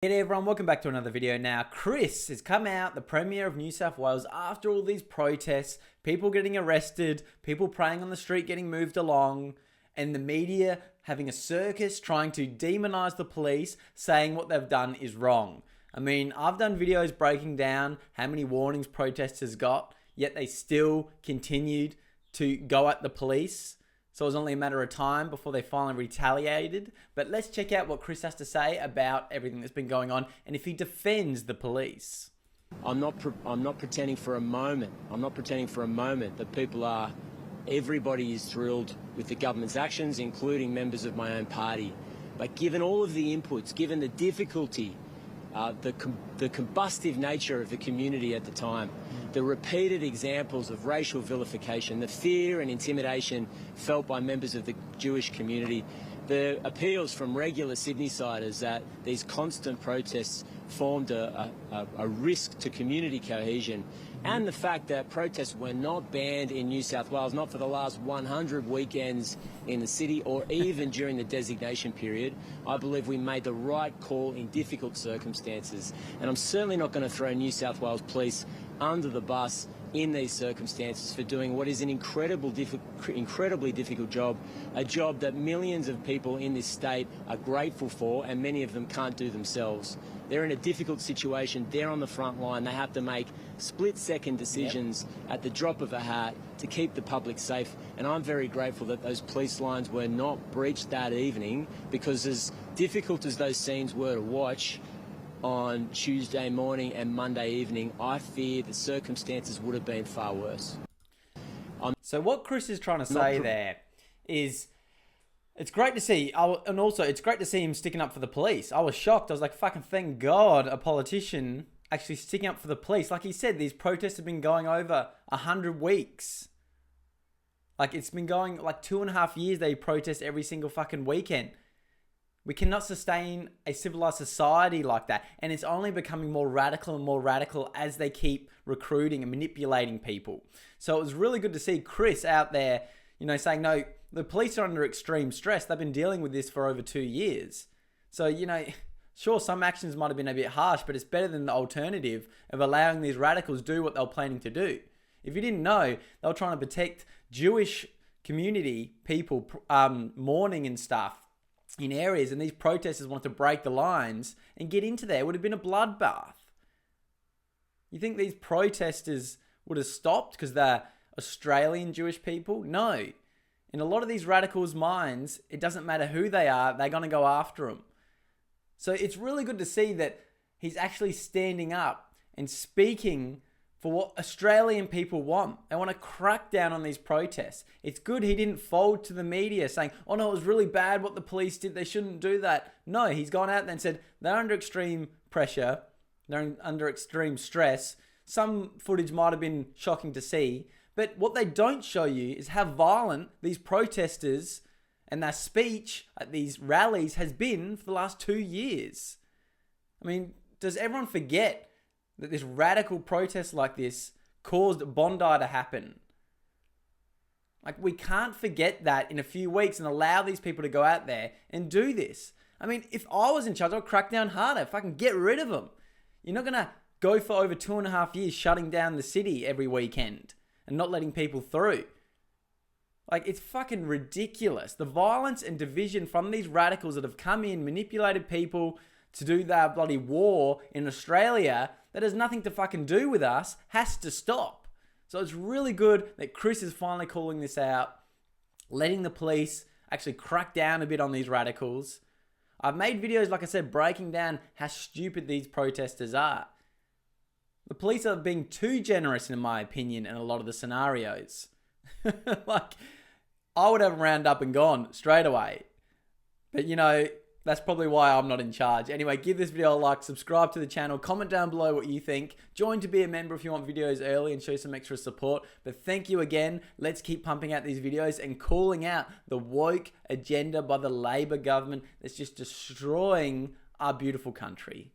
Hey everyone, welcome back to another video. Now, Chris has come out, the Premier of New South Wales, after all these protests, people getting arrested, people praying on the street getting moved along, and the media having a circus trying to demonise the police, saying what they've done is wrong. I mean, I've done videos breaking down how many warnings protesters got, yet they still continued to go at the police. So it was only a matter of time before they finally retaliated. But let's check out what Chris has to say about everything that's been going on and if he defends the police. I'm not pretending for a moment. I'm not pretending for a moment that people are. Everybody is thrilled with the government's actions, including members of my own party. But given all of the inputs, given the difficulty, the combustive nature of the community at the time, the repeated examples of racial vilification, the fear and intimidation felt by members of the Jewish community, the appeals from regular Sydney-siders that these constant protests formed a risk to community cohesion, and the fact that protests were not banned in New South Wales, not for the last 100 weekends in the city or even during the designation period, I believe we made the right call in difficult circumstances. And I'm certainly not going to throw New South Wales Police under the bus in these circumstances for doing what is an incredibly difficult job, a job that millions of people in this state are grateful for, and many of them can't do themselves. They're in a difficult situation. They're on the front line. They have to make split-second decisions at the drop of a hat to keep the public safe. And I'm very grateful that those police lines were not breached that evening, because as difficult as those scenes were to watch on Tuesday morning and Monday evening, I fear the circumstances would have been far worse. So what Chris is trying to say there is, it's great to see, and also it's great to see him sticking up for the police. I was shocked. I was like, fucking thank God a politician actually sticking up for the police. Like he said, these protests have been going over 100 weeks. Like it's been going like 2.5 years. They protest every single fucking weekend. We cannot sustain a civilized society like that. And it's only becoming more radical and more radical as they keep recruiting and manipulating people. So it was really good to see Chris out there, saying, no, the police are under extreme stress. They've been dealing with this for over 2 years. So, sure, some actions might have been a bit harsh, but it's better than the alternative of allowing these radicals do what they were planning to do. If you didn't know, they were trying to protect Jewish community people mourning and stuff in areas, and these protesters wanted to break the lines and get into there. It would have been a bloodbath. You think these protesters would have stopped because they're Australian Jewish people? No. In a lot of these radicals' minds, it doesn't matter who they are, they're going to go after them. So it's really good to see that he's actually standing up and speaking for what Australian people want. They want to crack down on these protests. It's good he didn't fold to the media saying, oh no, it was really bad what the police did. They shouldn't do that. No, he's gone out there and said they're under extreme pressure. They're under extreme stress. Some footage might have been shocking to see. But what they don't show you is how violent these protesters and their speech at these rallies has been for the last 2 years. I mean, does everyone forget that this radical protest like this caused Bondi to happen? Like, we can't forget that in a few weeks and allow these people to go out there and do this. I mean, if I was in charge, I'd crack down harder. Fucking get rid of them. You're not going to go for over 2.5 years shutting down the city every weekend and not letting people through. Like, it's fucking ridiculous. The violence and division from these radicals that have come in, manipulated people to do their bloody war in Australia that has nothing to fucking do with us, has to stop. So it's really good that Chris is finally calling this out, letting the police actually crack down a bit on these radicals. I've made videos, like I said, breaking down how stupid these protesters are. The police are being too generous, in my opinion, in a lot of the scenarios. Like, I would have them round up and gone straight away. But, that's probably why I'm not in charge. Anyway, give this video a like, subscribe to the channel, comment down below what you think. Join to be a member if you want videos early and show some extra support. But thank you again. Let's keep pumping out these videos and calling out the woke agenda by the Labor government that's just destroying our beautiful country.